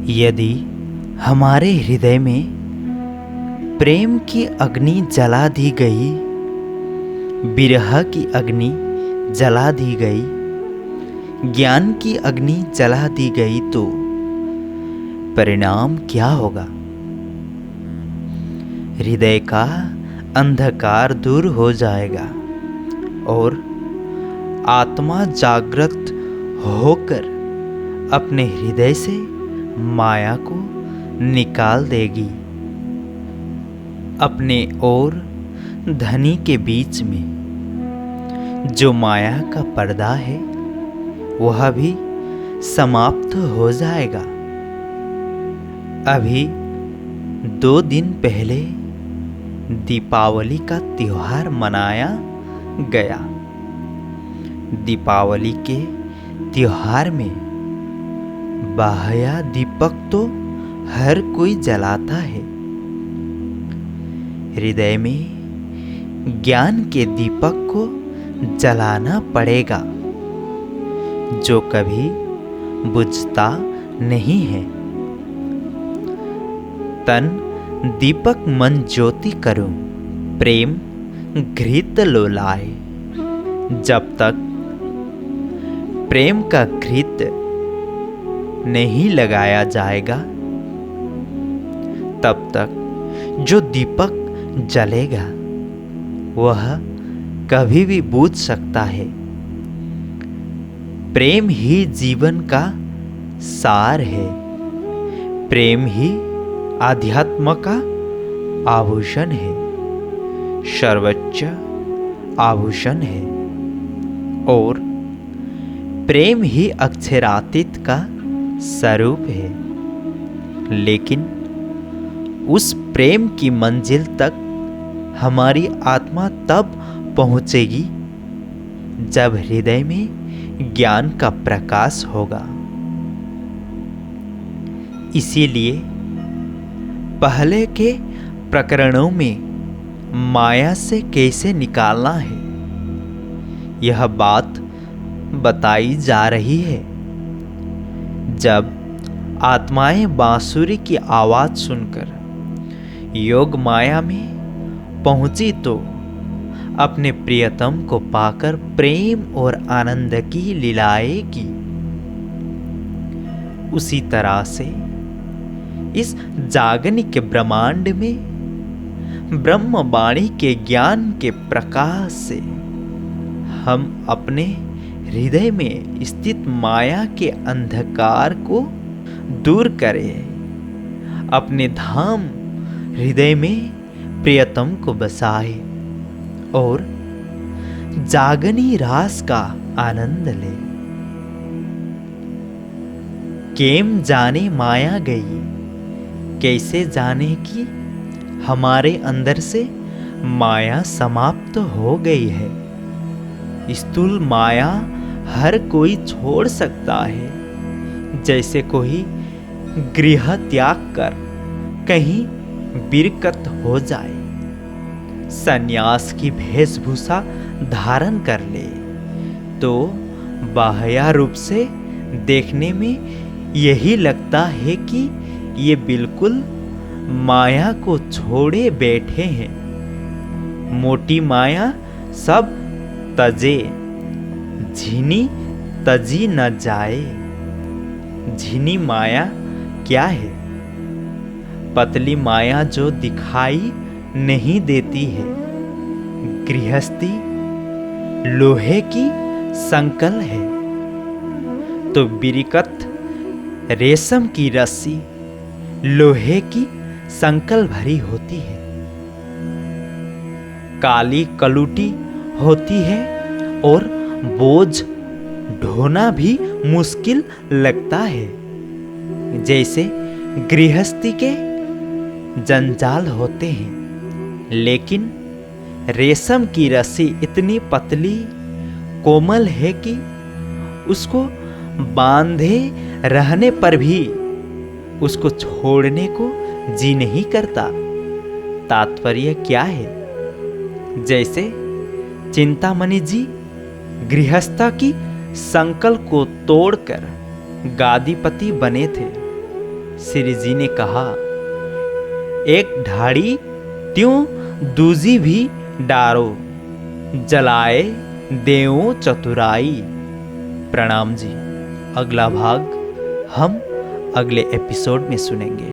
यदि हमारे हृदय में प्रेम की अग्नि जला दी गई, विरह की अग्नि जला दी गई, ज्ञान की अग्नि जला दी गई, तो परिणाम क्या होगा? हृदय का अंधकार दूर हो जाएगा और आत्मा जागृत होकर अपने हृदय से माया को निकाल देगी। अपने और धनी के बीच में जो माया का पर्दा है वह भी समाप्त हो जाएगा। अभी 2 दिन पहले दीपावली का त्योहार मनाया गया। दीपावली के त्योहार में बाह्य दीपक तो हर कोई जलाता है। हृदय में ज्ञान के दीपक को जलाना पड़ेगा, जो कभी बुझता नहीं है। तन दीपक मन ज्योति करो, प्रेम घृत लोलाए। जब तक प्रेम का घृत नहीं लगाया जाएगा, तब तक जो दीपक जलेगा वह कभी भी बुझ सकता है। प्रेम ही जीवन का सार है। प्रेम ही आध्यात्म का आभूषण है, सर्वोच्च आभूषण है। और प्रेम ही अक्षरातीत का स्वरूप है। लेकिन उस प्रेम की मंजिल तक हमारी आत्मा तब पहुंचेगी जब हृदय में ज्ञान का प्रकाश होगा। इसीलिए पहले के प्रकरणों में माया से कैसे निकालना है, यह बात बताई जा रही है। जब आत्माएं बांसुरी की आवाज सुनकर योग माया में पहुंची तो अपने प्रियतम को पाकर प्रेम और आनंद की लीलाएं की। उसी तरह से इस जागने के ब्रह्मांड में ब्रह्मवाणी के ज्ञान के प्रकाश से हम अपने हृदय में स्थित माया के अंधकार को दूर करें। अपने धाम हृदय में प्रियतम को बसाए और जागनी रास का आनंद ले। केम जाने माया गई, कैसे जाने कि हमारे अंदर से माया समाप्त हो गई है। स्थूल माया हर कोई छोड़ सकता है। जैसे कोई गृह त्याग कर कहीं बिरकत हो जाए, सन्यास की वेशभूषा धारण कर ले, तो बाह्य रूप से देखने में यही लगता है कि ये बिल्कुल माया को छोड़े बैठे हैं। मोटी माया सब तजे, झिनी तजी न जाए। झिनी माया क्या है? पतली माया जो दिखाई नहीं देती है। गृहस्थी लोहे की संकल है, तो बिरकत रेशम की रस्सी लोहे की संकल भरी होती है। काली कलूटी होती है और बोझ ढोना भी मुश्किल लगता है। जैसे गृहस्थी के जंजाल होते हैं, लेकिन रेशम की रस्सी इतनी पतली कोमल है कि उसको बांधे रहने पर भी उसको छोड़ने को जी नहीं करता। तात्पर्य क्या है? जैसे चिंतामणि जी गृहस्था की संकल्प को तोड़कर गादीपति बने थे, श्री जी ने कहा, एक ढाड़ी त्यों दूजी भी डारो, जलाए देवों चतुराई। प्रणाम जी। अगला भाग हम अगले एपिसोड में सुनेंगे।